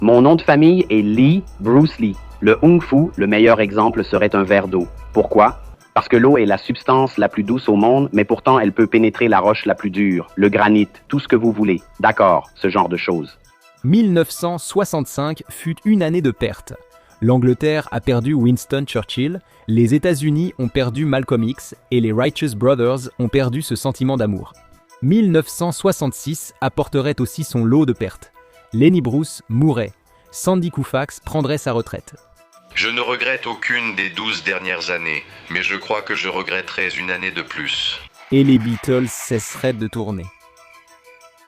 Mon nom de famille est Lee, Bruce Lee. Le Kung Fu, le meilleur exemple serait un verre d'eau. Pourquoi? Parce que l'eau est la substance la plus douce au monde, mais pourtant elle peut pénétrer la roche la plus dure, le granit, tout ce que vous voulez. D'accord, ce genre de choses. 1965 fut une année de perte. L'Angleterre a perdu Winston Churchill, les États-Unis ont perdu Malcolm X et les Righteous Brothers ont perdu ce sentiment d'amour. 1966 apporterait aussi son lot de pertes. Lenny Bruce mourrait. Sandy Koufax prendrait sa retraite. Je ne regrette aucune des 12 dernières années, mais je crois que je regretterais une année de plus. Et les Beatles cesseraient de tourner.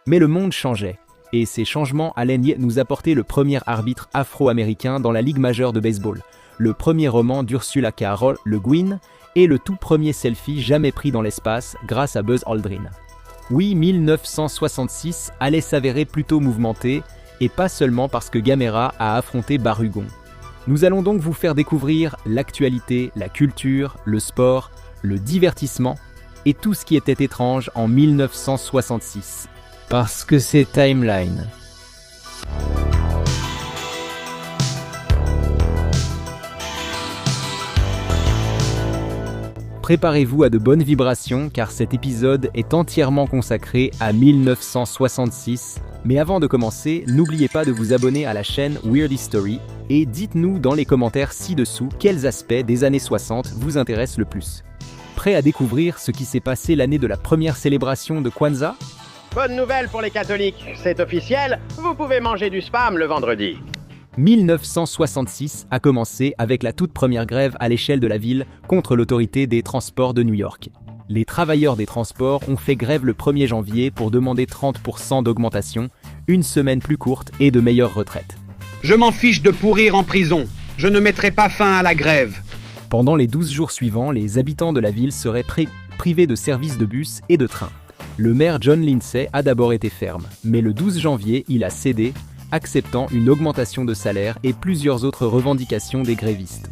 Mais le monde changeait, et ces changements allaient nous apporter le premier arbitre afro-américain dans la Ligue majeure de baseball, le premier roman d'Ursula K. Le Guin, et le tout premier selfie jamais pris dans l'espace grâce à Buzz Aldrin. Oui, 1966 allait s'avérer plutôt mouvementé, et pas seulement parce que Gamera a affronté Barugon. Nous allons donc vous faire découvrir l'actualité, la culture, le sport, le divertissement et tout ce qui était étrange en 1966. Parce que c'est Timeline. Préparez-vous à de bonnes vibrations car cet épisode est entièrement consacré à 1966. Mais avant de commencer, n'oubliez pas de vous abonner à la chaîne Weird History et dites-nous dans les commentaires ci-dessous quels aspects des années 60 vous intéressent le plus. Prêt à découvrir ce qui s'est passé l'année de la première célébration de Kwanzaa? Bonne nouvelle pour les catholiques, c'est officiel, vous pouvez manger du spam le vendredi. 1966 a commencé avec la toute première grève à l'échelle de la ville contre l'autorité des transports de New York. Les travailleurs des transports ont fait grève le 1er janvier pour demander 30% d'augmentation, une semaine plus courte et de meilleures retraites. Je m'en fiche de pourrir en prison. Je ne mettrai pas fin à la grève. Pendant les 12 jours suivants, les habitants de la ville seraient privés de services de bus et de train. Le maire John Lindsay a d'abord été ferme, mais le 12 janvier, il a cédé, acceptant une augmentation de salaire et plusieurs autres revendications des grévistes.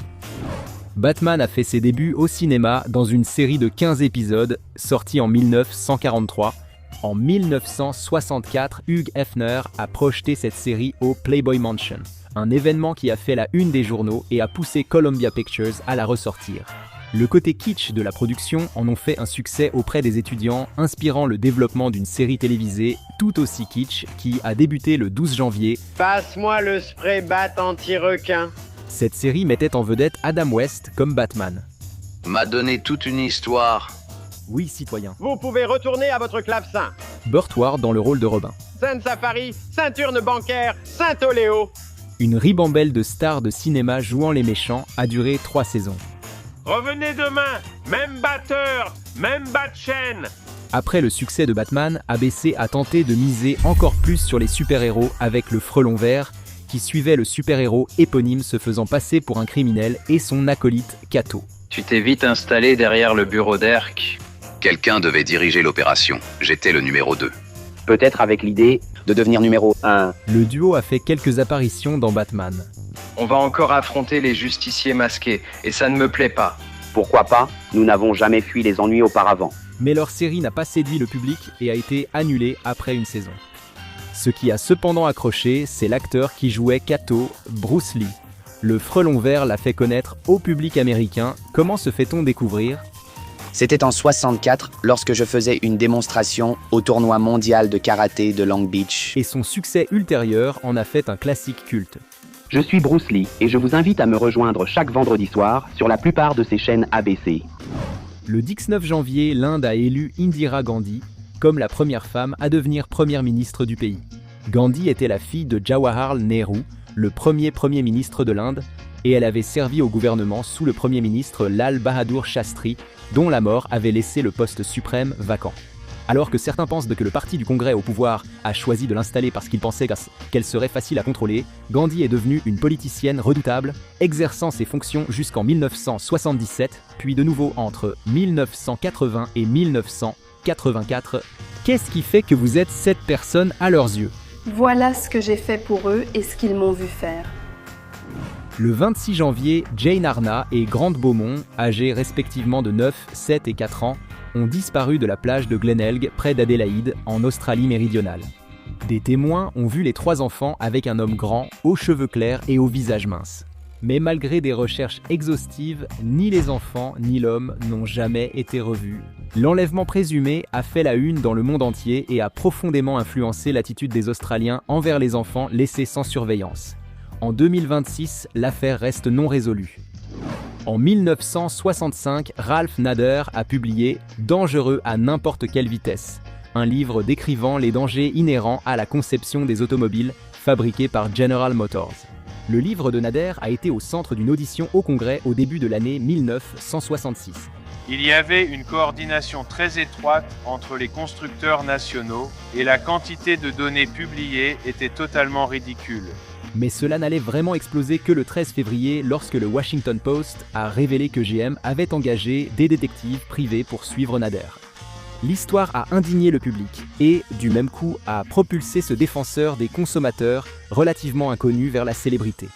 Batman a fait ses débuts au cinéma dans une série de 15 épisodes sortie en 1943. En 1964, Hugh Hefner a projeté cette série au Playboy Mansion, un événement qui a fait la une des journaux et a poussé Columbia Pictures à la ressortir. Le côté kitsch de la production en ont fait un succès auprès des étudiants, inspirant le développement d'une série télévisée tout aussi kitsch qui a débuté le 12 janvier. Passe-moi le spray bat anti-requin. Cette série mettait en vedette Adam West comme Batman. M'a donné toute une histoire. Oui, citoyen. Vous pouvez retourner à votre clavecin. Burt Ward dans le rôle de Robin. Sainte Safari, ceinture bancaire, Saint-Oléo. Une ribambelle de stars de cinéma jouant les méchants a duré 3 saisons. Revenez demain, même batteur, même bat de chaîne. Après le succès de Batman, ABC a tenté de miser encore plus sur les super-héros avec le Frelon Vert, qui suivait le super-héros éponyme se faisant passer pour un criminel et son acolyte Kato. Tu t'es vite installé derrière le bureau d'Herc. Quelqu'un devait diriger l'opération. J'étais le numéro 2. Peut-être avec l'idée de devenir numéro 1. Le duo a fait quelques apparitions dans Batman. On va encore affronter les justiciers masqués, et ça ne me plaît pas. Pourquoi pas? Nous n'avons jamais fui les ennuis auparavant. Mais leur série n'a pas séduit le public et a été annulée après une saison. Ce qui a cependant accroché, c'est l'acteur qui jouait Kato, Bruce Lee. Le Frelon Vert l'a fait connaître au public américain. Comment se fait-on découvrir? C'était en 64 lorsque je faisais une démonstration au tournoi mondial de karaté de Long Beach. Et son succès ultérieur en a fait un classique culte. Je suis Bruce Lee et je vous invite à me rejoindre chaque vendredi soir sur la plupart de ces chaînes ABC. Le 19 janvier, l'Inde a élu Indira Gandhi comme la première femme à devenir première ministre du pays. Gandhi était la fille de Jawaharlal Nehru, le premier ministre de l'Inde, et elle avait servi au gouvernement sous le premier ministre Lal Bahadur Shastri, dont la mort avait laissé le poste suprême vacant. Alors que certains pensent que le parti du Congrès au pouvoir a choisi de l'installer parce qu'il pensait qu'elle serait facile à contrôler, Gandhi est devenue une politicienne redoutable, exerçant ses fonctions jusqu'en 1977, puis de nouveau entre 1980 et 1984. Qu'est-ce qui fait que vous êtes cette personne à leurs yeux? Voilà ce que j'ai fait pour eux et ce qu'ils m'ont vu faire. Le 26 janvier, Jane Arna et Grant Beaumont, âgés respectivement de 9, 7 et 4 ans, ont disparu de la plage de Glenelg près d'Adélaïde, en Australie méridionale. Des témoins ont vu les 3 enfants avec un homme grand, aux cheveux clairs et au visage mince. Mais malgré des recherches exhaustives, ni les enfants ni l'homme n'ont jamais été revus. L'enlèvement présumé a fait la une dans le monde entier et a profondément influencé l'attitude des Australiens envers les enfants laissés sans surveillance. En 2026, l'affaire reste non résolue. En 1965, Ralph Nader a publié « Dangereux à n'importe quelle vitesse », un livre décrivant les dangers inhérents à la conception des automobiles fabriquées par General Motors. Le livre de Nader a été au centre d'une audition au Congrès au début de l'année 1966. Il y avait une coordination très étroite entre les constructeurs nationaux et la quantité de données publiées était totalement ridicule. Mais cela n'allait vraiment exploser que le 13 février lorsque le Washington Post a révélé que GM avait engagé des détectives privés pour suivre Nader. L'histoire a indigné le public et, du même coup, a propulsé ce défenseur des consommateurs relativement inconnu vers la célébrité.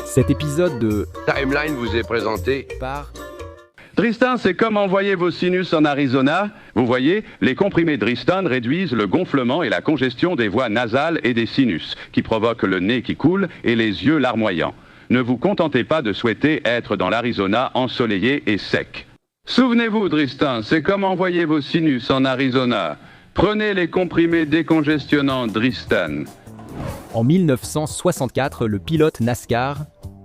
Cet épisode de Timeline vous est présenté par Dristan, c'est comme envoyer vos sinus en Arizona. Vous voyez, les comprimés Dristan réduisent le gonflement et la congestion des voies nasales et des sinus, qui provoquent le nez qui coule et les yeux larmoyants. Ne vous contentez pas de souhaiter être dans l'Arizona ensoleillé et sec. Souvenez-vous, Dristan, c'est comme envoyer vos sinus en Arizona. Prenez les comprimés décongestionnants Dristan. En 1964, le pilote NASCAR,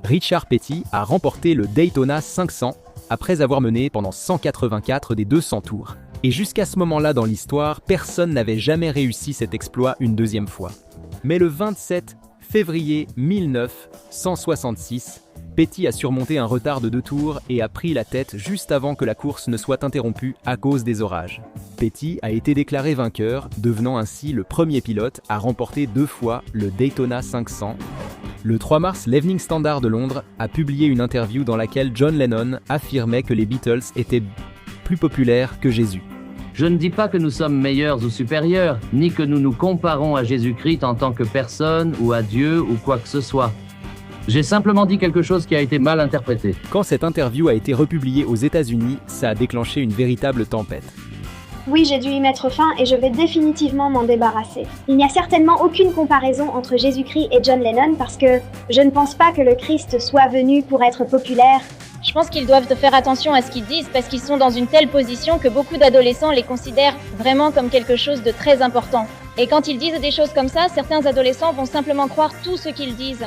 Richard Petty, a remporté le Daytona 500 après avoir mené pendant 184 des 200 tours. Et jusqu'à ce moment-là dans l'histoire, personne n'avait jamais réussi cet exploit une deuxième fois. Mais le 27 février 1966, Petty a surmonté un retard de 2 tours et a pris la tête juste avant que la course ne soit interrompue à cause des orages. Petty a été déclaré vainqueur, devenant ainsi le premier pilote à remporter 2 fois le Daytona 500. Le 3 mars, l'Evening Standard de Londres a publié une interview dans laquelle John Lennon affirmait que les Beatles étaient plus populaires que Jésus. Je ne dis pas que nous sommes meilleurs ou supérieurs, ni que nous nous comparons à Jésus-Christ en tant que personne ou à Dieu ou quoi que ce soit. J'ai simplement dit quelque chose qui a été mal interprété. Quand cette interview a été republiée aux États-Unis, ça a déclenché une véritable tempête. Oui, j'ai dû y mettre fin et je vais définitivement m'en débarrasser. Il n'y a certainement aucune comparaison entre Jésus-Christ et John Lennon parce que je ne pense pas que le Christ soit venu pour être populaire. Je pense qu'ils doivent faire attention à ce qu'ils disent parce qu'ils sont dans une telle position que beaucoup d'adolescents les considèrent vraiment comme quelque chose de très important. Et quand ils disent des choses comme ça, certains adolescents vont simplement croire tout ce qu'ils disent.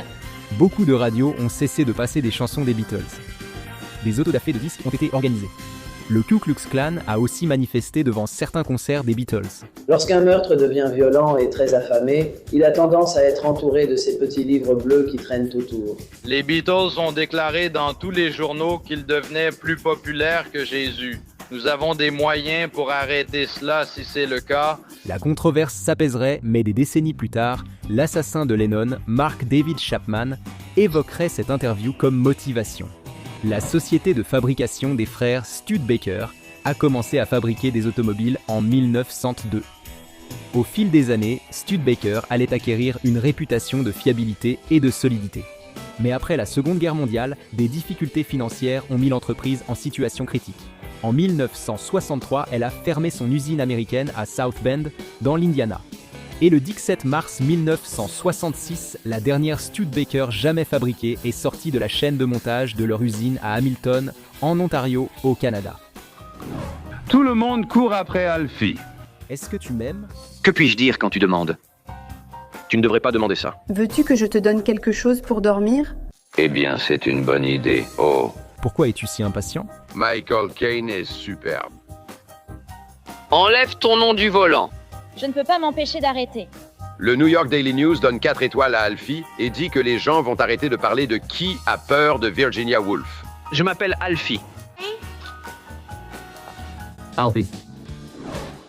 Beaucoup de radios ont cessé de passer des chansons des Beatles. Des autodafés de disques ont été organisés. Le Ku Klux Klan a aussi manifesté devant certains concerts des Beatles. Lorsqu'un meurtre devient violent et très affamé, il a tendance à être entouré de ces petits livres bleus qui traînent autour. Les Beatles ont déclaré dans tous les journaux qu'ils devenaient plus populaires que Jésus. Nous avons des moyens pour arrêter cela si c'est le cas. La controverse s'apaiserait, mais des décennies plus tard, l'assassin de Lennon, Mark David Chapman, évoquerait cette interview comme motivation. La société de fabrication des frères Studebaker a commencé à fabriquer des automobiles en 1902. Au fil des années, Studebaker allait acquérir une réputation de fiabilité et de solidité. Mais après la Seconde Guerre mondiale, des difficultés financières ont mis l'entreprise en situation critique. En 1963, elle a fermé son usine américaine à South Bend, dans l'Indiana. Et le 17 mars 1966, la dernière Studebaker jamais fabriquée est sortie de la chaîne de montage de leur usine à Hamilton, en Ontario, au Canada. Tout le monde court après Alfie. Est-ce que tu m'aimes ? Que puis-je dire quand tu demandes ? Tu ne devrais pas demander ça. Veux-tu que je te donne quelque chose pour dormir ? Eh bien, c'est une bonne idée. Oh. Pourquoi es-tu si impatient ? Michael Caine est superbe. Enlève ton nom du volant. Je ne peux pas m'empêcher d'arrêter. Le New York Daily News donne 4 étoiles à Alfie et dit que les gens vont arrêter de parler de qui a peur de Virginia Woolf. Je m'appelle Alfie. Alfie.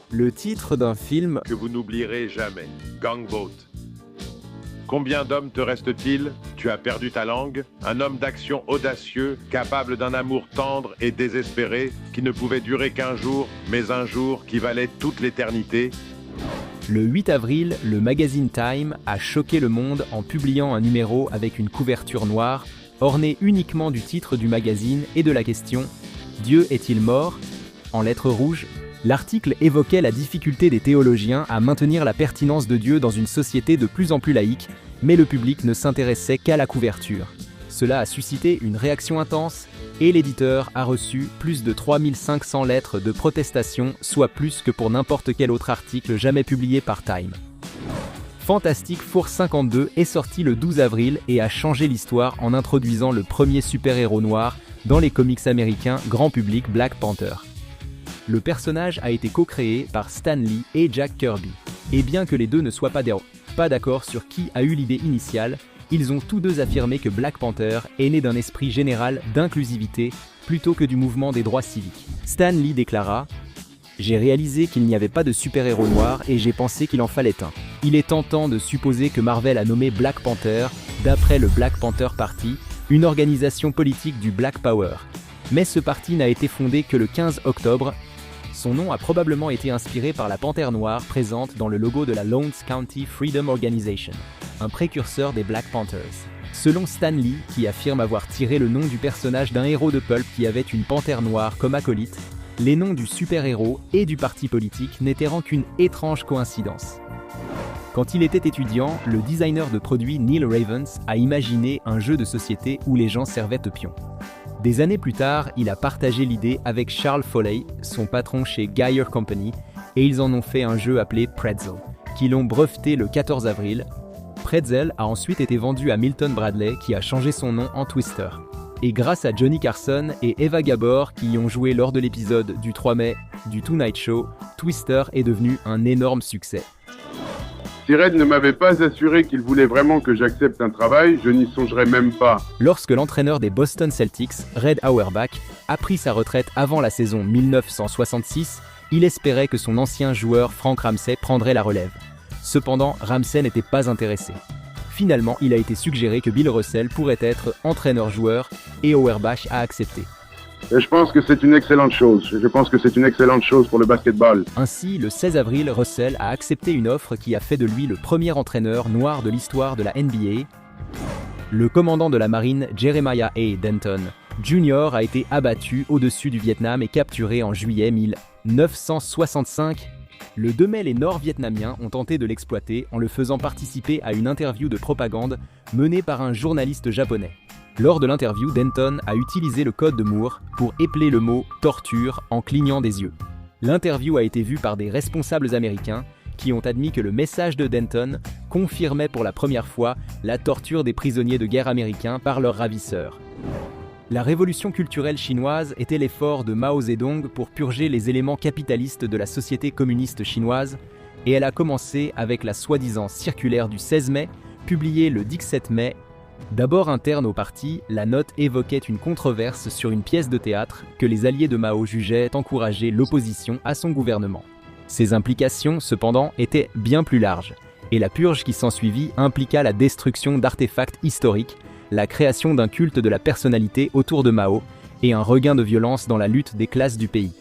Le titre d'un film que vous n'oublierez jamais. Gangboat. Combien d'hommes te reste-t-il ? Tu as perdu ta langue ? Un homme d'action audacieux, capable d'un amour tendre et désespéré, qui ne pouvait durer qu'un jour, mais un jour qui valait toute l'éternité. Le 8 avril, le magazine Time a choqué le monde en publiant un numéro avec une couverture noire, ornée uniquement du titre du magazine et de la question « Dieu est-il mort ?» en lettres rouges, L'article évoquait la difficulté des théologiens à maintenir la pertinence de Dieu dans une société de plus en plus laïque, mais le public ne s'intéressait qu'à la couverture. Cela a suscité une réaction intense et l'éditeur a reçu plus de 3500 lettres de protestation, soit plus que pour n'importe quel autre article jamais publié par Time. Fantastic Four 52 est sorti le 12 avril et a changé l'histoire en introduisant le premier super-héros noir dans les comics américains grand public Black Panther. Le personnage a été co-créé par Stan Lee et Jack Kirby. Et bien que les deux ne soient pas d'accord sur qui a eu l'idée initiale, ils ont tous deux affirmé que Black Panther est né d'un esprit général d'inclusivité plutôt que du mouvement des droits civiques. Stan Lee déclara « J'ai réalisé qu'il n'y avait pas de super-héros noir et j'ai pensé qu'il en fallait un. Il est tentant de supposer que Marvel a nommé Black Panther d'après le Black Panther Party, une organisation politique du Black Power. Mais ce parti n'a été fondé que le 15 octobre. Son nom a probablement été inspiré par la panthère noire présente dans le logo de la Lawrence County Freedom Organization, un précurseur des Black Panthers. Selon Stan Lee, qui affirme avoir tiré le nom du personnage d'un héros de pulp qui avait une panthère noire comme acolyte, les noms du super-héros et du parti politique n'étaient qu'une étrange coïncidence. Quand il était étudiant, le designer de produits Neil Ravens a imaginé un jeu de société où les gens servaient au pion. Des années plus tard, il a partagé l'idée avec Charles Foley, son patron chez Geyer Company, et ils en ont fait un jeu appelé Pretzel, qui l'ont breveté le 14 avril. Pretzel a ensuite été vendu à Milton Bradley, qui a changé son nom en Twister. Et grâce à Johnny Carson et Eva Gabor, qui y ont joué lors de l'épisode du 3 mai du Tonight Show, Twister est devenu un énorme succès. Si Red ne m'avait pas assuré qu'il voulait vraiment que j'accepte un travail, je n'y songerais même pas. Lorsque l'entraîneur des Boston Celtics, Red Auerbach, a pris sa retraite avant la saison 1966, il espérait que son ancien joueur Frank Ramsey prendrait la relève. Cependant, Ramsey n'était pas intéressé. Finalement, il a été suggéré que Bill Russell pourrait être entraîneur-joueur et Auerbach a accepté. Et je pense que c'est une excellente chose. Je pense que c'est une excellente chose pour le basketball. Ainsi, le 16 avril, Russell a accepté une offre qui a fait de lui le premier entraîneur noir de l'histoire de la NBA. Le commandant de la marine, Jeremiah A. Denton, Jr. a été abattu au-dessus du Vietnam et capturé en juillet 1965. Le 2 mai, les Nord-Vietnamiens ont tenté de l'exploiter en le faisant participer à une interview de propagande menée par un journaliste japonais. Lors de l'interview, Denton a utilisé le code de Moore pour épeler le mot « torture » en clignant des yeux. L'interview a été vue par des responsables américains qui ont admis que le message de Denton confirmait pour la première fois la torture des prisonniers de guerre américains par leurs ravisseurs. La révolution culturelle chinoise était l'effort de Mao Zedong pour purger les éléments capitalistes de la société communiste chinoise, et elle a commencé avec la soi-disant circulaire du 16 mai, publiée le 17 mai. D'abord interne au parti, la note évoquait une controverse sur une pièce de théâtre que les alliés de Mao jugeaient encourager l'opposition à son gouvernement. Ces implications, cependant, étaient bien plus larges, et la purge qui s'ensuivit impliqua la destruction d'artefacts historiques, la création d'un culte de la personnalité autour de Mao et un regain de violence dans la lutte des classes du pays.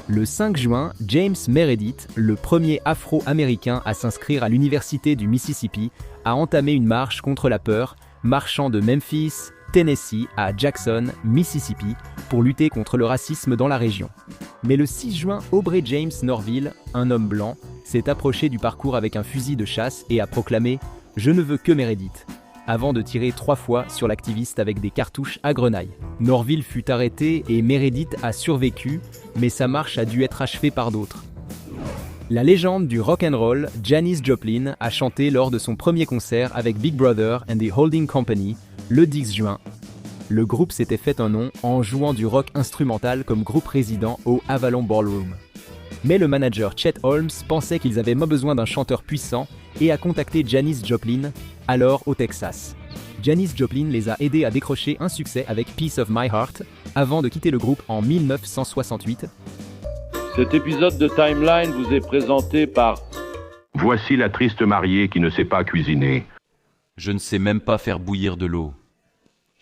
Le 5 juin, James Meredith, le premier Afro-Américain à s'inscrire à l'université du Mississippi, a entamé une marche contre la peur, marchant de Memphis, Tennessee à Jackson, Mississippi, pour lutter contre le racisme dans la région. Mais le 6 juin, Aubrey James Norville, un homme blanc, s'est approché du parcours avec un fusil de chasse et a proclamé « Je ne veux que Meredith », avant de tirer 3 fois sur l'activiste avec des cartouches à grenaille. Norville fut arrêté et Meredith a survécu, mais sa marche a dû être achevée par d'autres. La légende du rock'n'roll, Janis Joplin, a chanté lors de son premier concert avec Big Brother and the Holding Company, le 10 juin. Le groupe s'était fait un nom en jouant du rock instrumental comme groupe résident au Avalon Ballroom. Mais le manager Chet Holmes pensait qu'ils avaient besoin d'un chanteur puissant et a contacté Janis Joplin, alors au Texas. Janis Joplin les a aidés à décrocher un succès avec Piece of My Heart, avant de quitter le groupe en 1968. Cet épisode de Timeline vous est présenté par... Voici la triste mariée qui ne sait pas cuisiner. Je ne sais même pas faire bouillir de l'eau.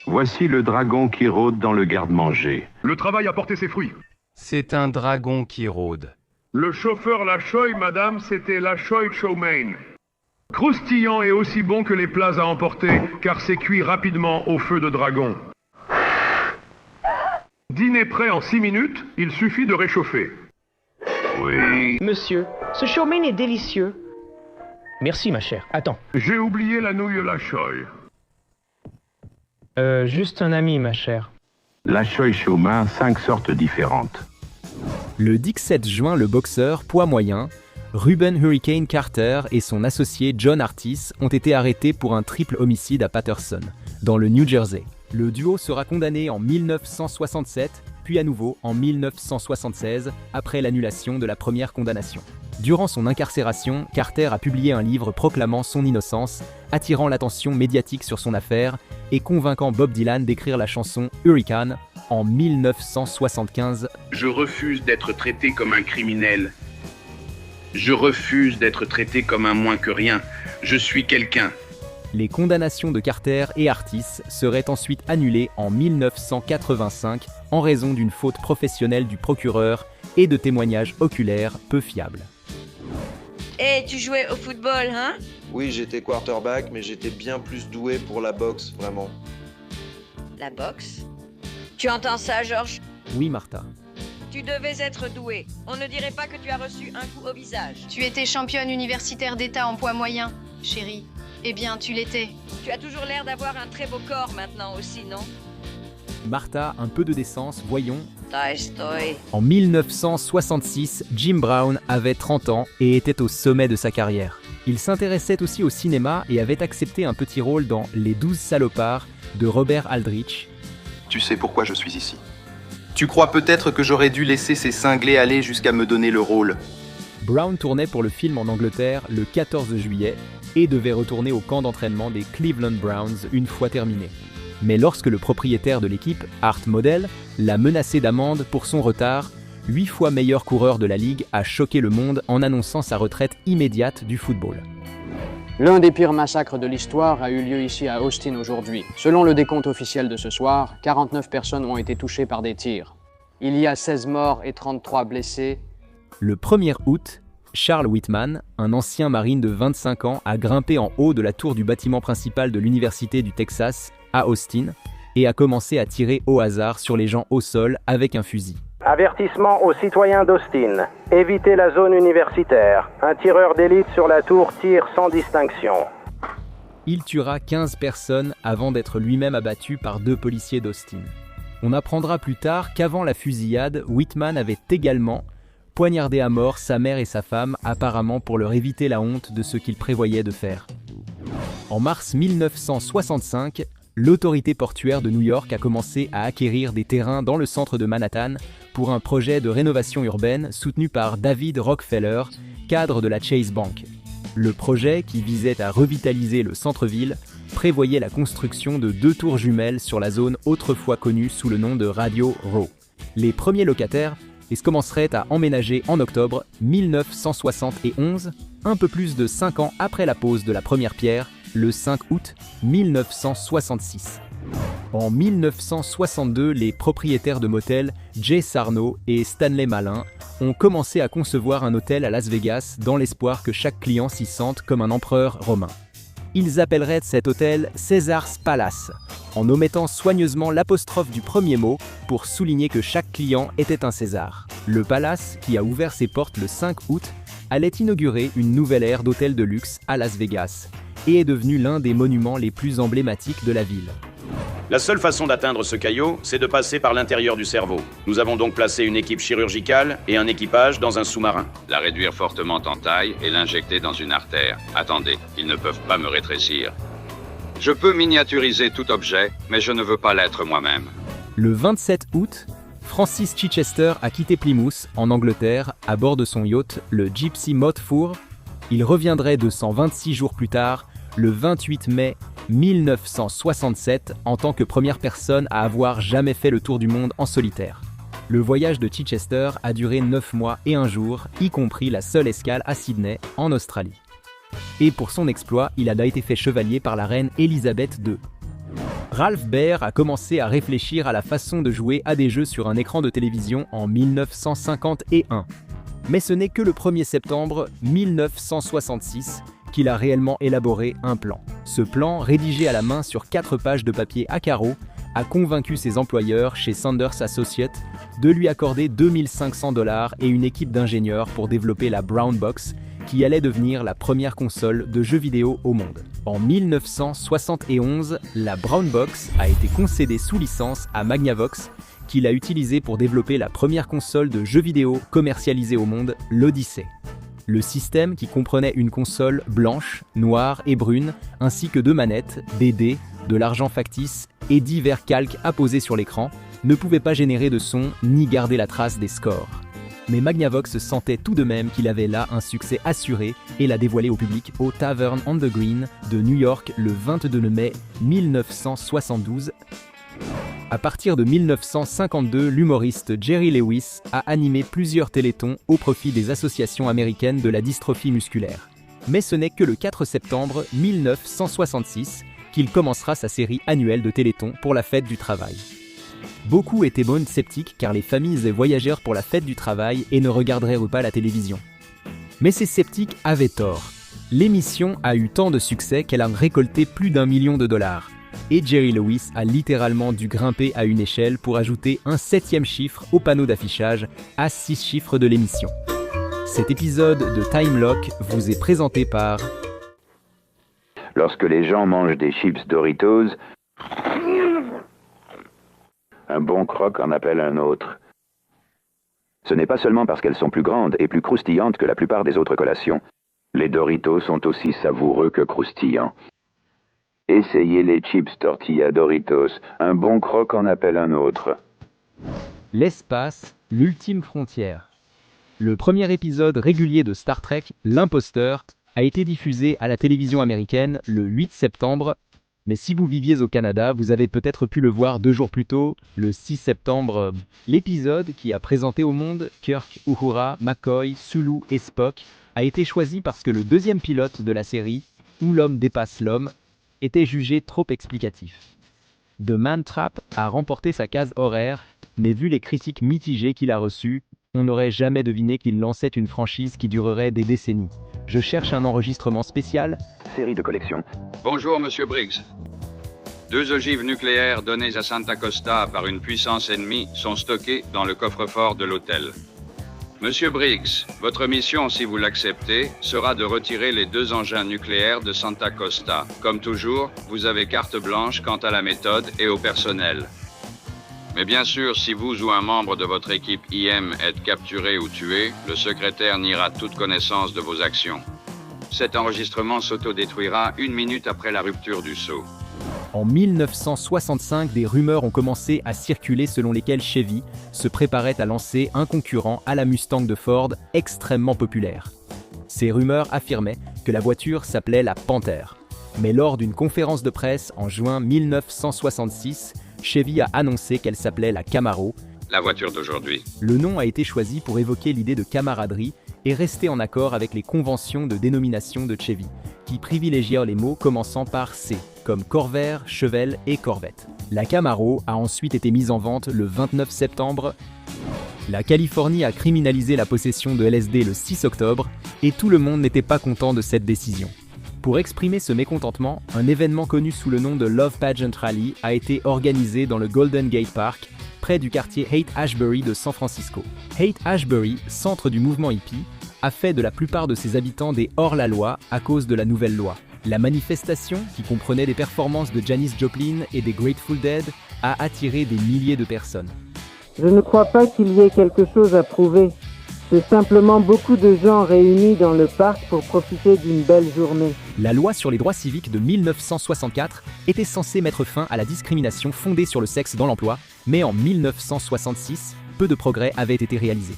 Voici le dragon qui rôde dans le garde-manger. Le travail a porté ses fruits. C'est un dragon qui rôde. Le chauffeur Lachoy, madame, c'était Lachoy Chow Mein. Croustillant et aussi bon que les plats à emporter, car c'est cuit rapidement au feu de dragon. Dîner prêt en 6 minutes, il suffit de réchauffer. Oui. Monsieur, ce chow mein est délicieux. Merci, ma chère. Attends. J'ai oublié la nouille la choy. Juste un ami, ma chère. La choy chow mein, 5 sortes différentes. Le 17 juin, le boxeur, poids moyen, Ruben Hurricane Carter et son associé John Artis ont été arrêtés pour un triple homicide à Patterson, dans le New Jersey. Le duo sera condamné en 1967, puis à nouveau en 1976, après l'annulation de la première condamnation. Durant son incarcération, Carter a publié un livre proclamant son innocence, attirant l'attention médiatique sur son affaire et convainquant Bob Dylan d'écrire la chanson Hurricane en 1975. Je refuse d'être traité comme un criminel. Je refuse d'être traité comme un moins que rien. Je suis quelqu'un. Les condamnations de Carter et Artis seraient ensuite annulées en 1985 en raison d'une faute professionnelle du procureur et de témoignages oculaires peu fiables. Tu jouais au football, hein? Oui, j'étais quarterback, mais j'étais bien plus doué pour la boxe, vraiment. La boxe? Tu entends ça, Georges? Oui, Martha. Tu devais être doué. On ne dirait pas que tu as reçu un coup au visage. Tu étais championne universitaire d'État en poids moyen, chérie. Eh bien, tu l'étais. Tu as toujours l'air d'avoir un très beau corps maintenant aussi, non? Martha, un peu de décence, voyons. Stoy. En 1966, Jim Brown avait 30 ans et était au sommet de sa carrière. Il s'intéressait aussi au cinéma et avait accepté un petit rôle dans Les 12 salopards de Robert Aldrich. Tu sais pourquoi je suis ici. Tu crois peut-être que j'aurais dû laisser ces cinglés aller jusqu'à me donner le rôle. Brown tournait pour le film en Angleterre le 14 juillet et devait retourner au camp d'entraînement des Cleveland Browns une fois terminé. Mais lorsque le propriétaire de l'équipe, Art Modell, l'a menacé d'amende pour son retard, 8 fois meilleur coureur de la Ligue a choqué le monde en annonçant sa retraite immédiate du football. L'un des pires massacres de l'histoire a eu lieu ici à Austin aujourd'hui. Selon le décompte officiel de ce soir, 49 personnes ont été touchées par des tirs. Il y a 16 morts et 33 blessés. Le 1er août, Charles Whitman, un ancien marine de 25 ans, a grimpé en haut de la tour du bâtiment principal de l'Université du Texas, à Austin, et a commencé à tirer au hasard sur les gens au sol avec un fusil. Avertissement aux citoyens d'Austin. Évitez la zone universitaire. Un tireur d'élite sur la tour tire sans distinction. Il tuera 15 personnes avant d'être lui-même abattu par 2 policiers d'Austin. On apprendra plus tard qu'avant la fusillade, Whitman avait également poignardé à mort sa mère et sa femme, apparemment pour leur éviter la honte de ce qu'il prévoyait de faire. En mars 1965, l'autorité portuaire de New York a commencé à acquérir des terrains dans le centre de Manhattan pour un projet de rénovation urbaine soutenu par David Rockefeller, cadre de la Chase Bank. Le projet, qui visait à revitaliser le centre-ville, prévoyait la construction de 2 tours jumelles sur la zone autrefois connue sous le nom de Radio Row. Les premiers locataires commenceraient à emménager en octobre 1971, un peu plus de 5 ans après la pose de la première pierre, le 5 août 1966. En 1962, les propriétaires de motels Jay Sarno et Stanley Malin ont commencé à concevoir un hôtel à Las Vegas dans l'espoir que chaque client s'y sente comme un empereur romain. Ils appelleraient cet hôtel César's Palace, en omettant soigneusement l'apostrophe du premier mot pour souligner que chaque client était un César. Le Palace, qui a ouvert ses portes le 5 août, allait inaugurer une nouvelle ère d'hôtels de luxe à Las Vegas et est devenu l'un des monuments les plus emblématiques de la ville. La seule façon d'atteindre ce caillot, c'est de passer par l'intérieur du cerveau. Nous avons donc placé une équipe chirurgicale et un équipage dans un sous-marin. La réduire fortement en taille et l'injecter dans une artère. Attendez, ils ne peuvent pas me rétrécir. Je peux miniaturiser tout objet, mais je ne veux pas l'être moi-même. Le 27 août, Francis Chichester a quitté Plymouth, en Angleterre, à bord de son yacht, le Gypsy Moth Four. Il reviendrait 226 jours plus tard, le 28 mai 1967, en tant que première personne à avoir jamais fait le tour du monde en solitaire. Le voyage de Chichester a duré 9 mois et 1 jour, y compris la seule escale à Sydney, en Australie. Et pour son exploit, il a été fait chevalier par la reine Elisabeth II. Ralph Baer a commencé à réfléchir à la façon de jouer à des jeux sur un écran de télévision en 1951. Mais ce n'est que le 1er septembre 1966 qu'il a réellement élaboré un plan. Ce plan, rédigé à la main sur 4 pages de papier à carreaux, a convaincu ses employeurs chez Sanders Associates de lui accorder $2500 et une équipe d'ingénieurs pour développer la Brown Box, qui allait devenir la première console de jeux vidéo au monde. En 1971, la Brown Box a été concédée sous licence à Magnavox, qui l'a utilisée pour développer la première console de jeux vidéo commercialisée au monde, l'Odyssey. Le système, qui comprenait une console blanche, noire et brune, ainsi que 2 manettes, des dés, de l'argent factice et divers calques apposés sur l'écran, ne pouvait pas générer de son ni garder la trace des scores. Mais Magnavox sentait tout de même qu'il avait là un succès assuré et l'a dévoilé au public au Tavern on the Green de New York le 22 mai 1972. À partir de 1952, l'humoriste Jerry Lewis a animé plusieurs télétons au profit des associations américaines de la dystrophie musculaire. Mais ce n'est que le 4 septembre 1966 qu'il commencera sa série annuelle de télétons pour la fête du travail. Beaucoup étaient bonnes sceptiques car les familles voyagèrent pour la fête du travail et ne regarderaient pas la télévision. Mais ces sceptiques avaient tort. L'émission a eu tant de succès qu'elle a récolté plus d'1 million de dollars. Et Jerry Lewis a littéralement dû grimper à une échelle pour ajouter un 7e chiffre au panneau d'affichage à 6 chiffres de l'émission. Cet épisode de Time Lock vous est présenté par... Lorsque les gens mangent des chips Doritos, un bon croc en appelle un autre. Ce n'est pas seulement parce qu'elles sont plus grandes et plus croustillantes que la plupart des autres collations. Les Doritos sont aussi savoureux que croustillants. Essayez les chips tortilla Doritos. Un bon croc en appelle un autre. L'espace, l'ultime frontière. Le premier épisode régulier de Star Trek, L'Imposteur, a été diffusé à la télévision américaine le 8 septembre. Mais si vous viviez au Canada, vous avez peut-être pu le voir 2 jours plus tôt, le 6 septembre. L'épisode qui a présenté au monde Kirk, Uhura, McCoy, Sulu et Spock a été choisi parce que le 2e pilote de la série, où l'homme dépasse l'homme, était jugé trop explicatif. The Man Trap a remporté sa case horaire, mais vu les critiques mitigées qu'il a reçues, on n'aurait jamais deviné qu'il lançait une franchise qui durerait des décennies. Je cherche un enregistrement spécial. Série de collection. Bonjour, Monsieur Briggs. 2 ogives nucléaires données à Santa Costa par une puissance ennemie sont stockées dans le coffre-fort de l'hôtel. Monsieur Briggs, votre mission, si vous l'acceptez, sera de retirer les 2 engins nucléaires de Santa Costa. Comme toujours, vous avez carte blanche quant à la méthode et au personnel. Mais bien sûr, si vous ou un membre de votre équipe IM êtes capturé ou tué, le secrétaire niera toute connaissance de vos actions. Cet enregistrement s'autodétruira 1 minute après la rupture du seau. En 1965, des rumeurs ont commencé à circuler selon lesquelles Chevy se préparait à lancer un concurrent à la Mustang de Ford extrêmement populaire. Ces rumeurs affirmaient que la voiture s'appelait la Panther. Mais lors d'une conférence de presse en juin 1966, Chevy a annoncé qu'elle s'appelait la Camaro. La voiture d'aujourd'hui. Le nom a été choisi pour évoquer l'idée de camaraderie et rester en accord avec les conventions de dénomination de Chevy, qui privilégièrent les mots commençant par C, comme Corvair, Chevelle et Corvette. La Camaro a ensuite été mise en vente le 29 septembre. La Californie a criminalisé la possession de LSD le 6 octobre, et tout le monde n'était pas content de cette décision. Pour exprimer ce mécontentement, un événement connu sous le nom de Love Pageant Rally a été organisé dans le Golden Gate Park, près du quartier Haight-Ashbury de San Francisco. Haight-Ashbury, centre du mouvement hippie, a fait de la plupart de ses habitants des hors-la-loi à cause de la nouvelle loi. La manifestation, qui comprenait des performances de Janis Joplin et des Grateful Dead, a attiré des milliers de personnes. Je ne crois pas qu'il y ait quelque chose à prouver. C'est simplement beaucoup de gens réunis dans le parc pour profiter d'une belle journée. La loi sur les droits civiques de 1964 était censée mettre fin à la discrimination fondée sur le sexe dans l'emploi, mais en 1966, peu de progrès avaient été réalisés.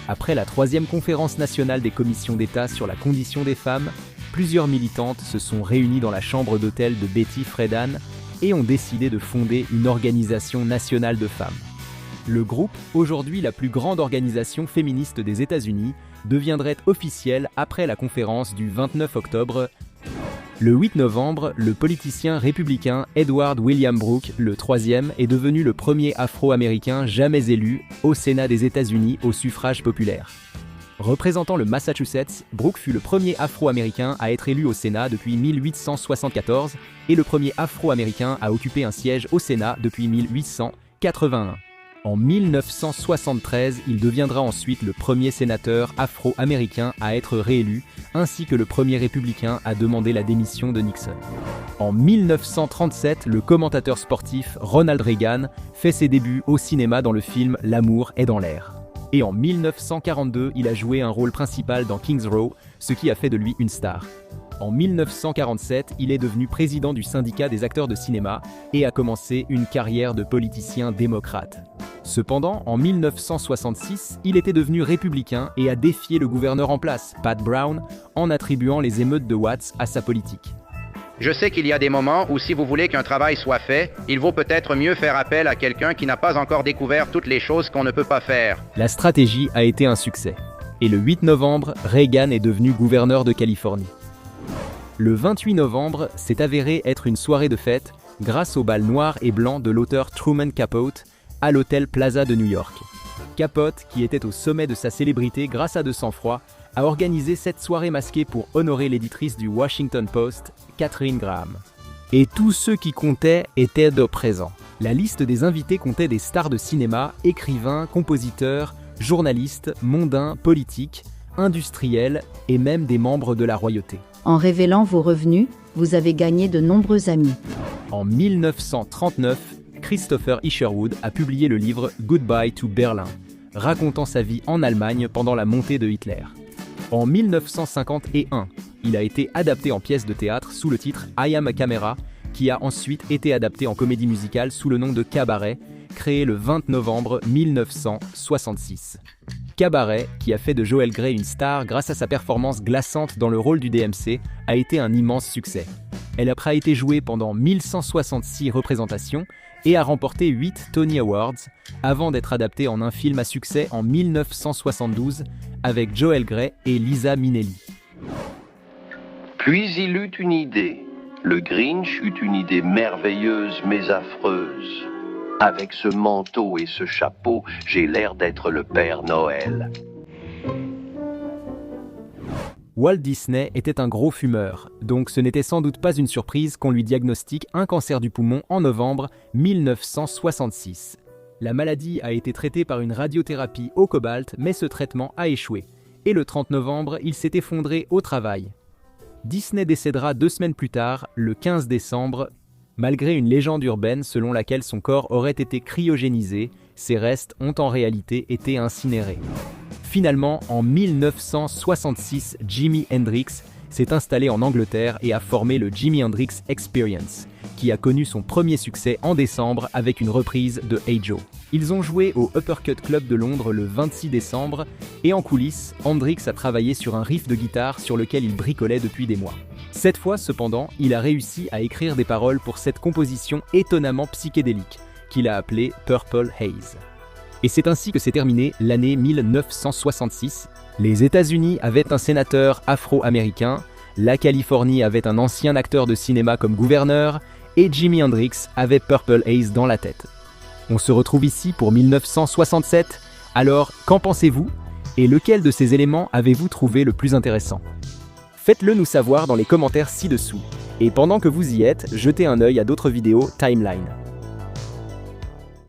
Après la 3e conférence nationale des commissions d'État sur la condition des femmes, plusieurs militantes se sont réunies dans la chambre d'hôtel de Betty Friedan et ont décidé de fonder une organisation nationale de femmes. Le groupe, aujourd'hui la plus grande organisation féministe des États-Unis, deviendrait officiel après la conférence du 29 octobre. Le 8 novembre, le politicien républicain Edward William Brooke, le 3e, est devenu le premier Afro-Américain jamais élu au Sénat des États-Unis au suffrage populaire. Représentant le Massachusetts, Brooke fut le premier Afro-Américain à être élu au Sénat depuis 1874 et le premier Afro-Américain à occuper un siège au Sénat depuis 1881. En 1973, il deviendra ensuite le premier sénateur afro-américain à être réélu, ainsi que le premier républicain à demander la démission de Nixon. En 1937, le commentateur sportif Ronald Reagan fait ses débuts au cinéma dans le film L'amour est dans l'air. Et en 1942, il a joué un rôle principal dans Kings Row, ce qui a fait de lui une star. En 1947, il est devenu président du syndicat des acteurs de cinéma et a commencé une carrière de politicien démocrate. Cependant, en 1966, il était devenu républicain et a défié le gouverneur en place, Pat Brown, en attribuant les émeutes de Watts à sa politique. Je sais qu'il y a des moments où si vous voulez qu'un travail soit fait, il vaut peut-être mieux faire appel à quelqu'un qui n'a pas encore découvert toutes les choses qu'on ne peut pas faire. La stratégie a été un succès. Et le 8 novembre, Reagan est devenu gouverneur de Californie. Le 28 novembre s'est avéré être une soirée de fête grâce au bal noir et blanc de l'auteur Truman Capote à l'hôtel Plaza de New York. Capote, qui était au sommet de sa célébrité grâce à de sang-froid, a organisé cette soirée masquée pour honorer l'éditrice du Washington Post, Katharine Graham. Et tous ceux qui comptaient étaient de présents. La liste des invités comptait des stars de cinéma, écrivains, compositeurs, journalistes, mondains, politiques, industriels et même des membres de la royauté. En révélant vos revenus, vous avez gagné de nombreux amis. En 1939, Christopher Isherwood a publié le livre Goodbye to Berlin, racontant sa vie en Allemagne pendant la montée de Hitler. En 1951, il a été adapté en pièce de théâtre sous le titre I Am a Camera, qui a ensuite été adapté en comédie musicale sous le nom de Cabaret, créé le 20 novembre 1966. Cabaret, qui a fait de Joel Grey une star grâce à sa performance glaçante dans le rôle du DMC, a été un immense succès. Elle a été jouée pendant 1166 représentations et a remporté 8 Tony Awards, avant d'être adaptée en un film à succès en 1972 avec Joel Grey et Liza Minnelli. Puis il eut une idée. Le Grinch eut une idée merveilleuse mais affreuse. Avec ce manteau et ce chapeau, j'ai l'air d'être le Père Noël. Walt Disney était un gros fumeur, donc ce n'était sans doute pas une surprise qu'on lui diagnostique un cancer du poumon en novembre 1966. La maladie a été traitée par une radiothérapie au cobalt, mais ce traitement a échoué. Et le 30 novembre, il s'est effondré au travail. Disney décédera 2 semaines plus tard, le 15 décembre, malgré une légende urbaine selon laquelle son corps aurait été cryogénisé, ses restes ont en réalité été incinérés. Finalement, en 1966, Jimi Hendrix s'est installé en Angleterre et a formé le Jimi Hendrix Experience, qui a connu son premier succès en décembre avec une reprise de Hey Joe. Ils ont joué au Uppercut Club de Londres le 26 décembre et en coulisses, Hendrix a travaillé sur un riff de guitare sur lequel il bricolait depuis des mois. Cette fois, cependant, il a réussi à écrire des paroles pour cette composition étonnamment psychédélique, qu'il a appelée Purple Haze. Et c'est ainsi que s'est terminée l'année 1966. Les États-Unis avaient un sénateur afro-américain, la Californie avait un ancien acteur de cinéma comme gouverneur, et Jimi Hendrix avait Purple Haze dans la tête. On se retrouve ici pour 1967, alors qu'en pensez-vous? Et lequel de ces éléments avez-vous trouvé le plus intéressant? Faites-le nous savoir dans les commentaires ci-dessous. Et pendant que vous y êtes, jetez un œil à d'autres vidéos Timeline.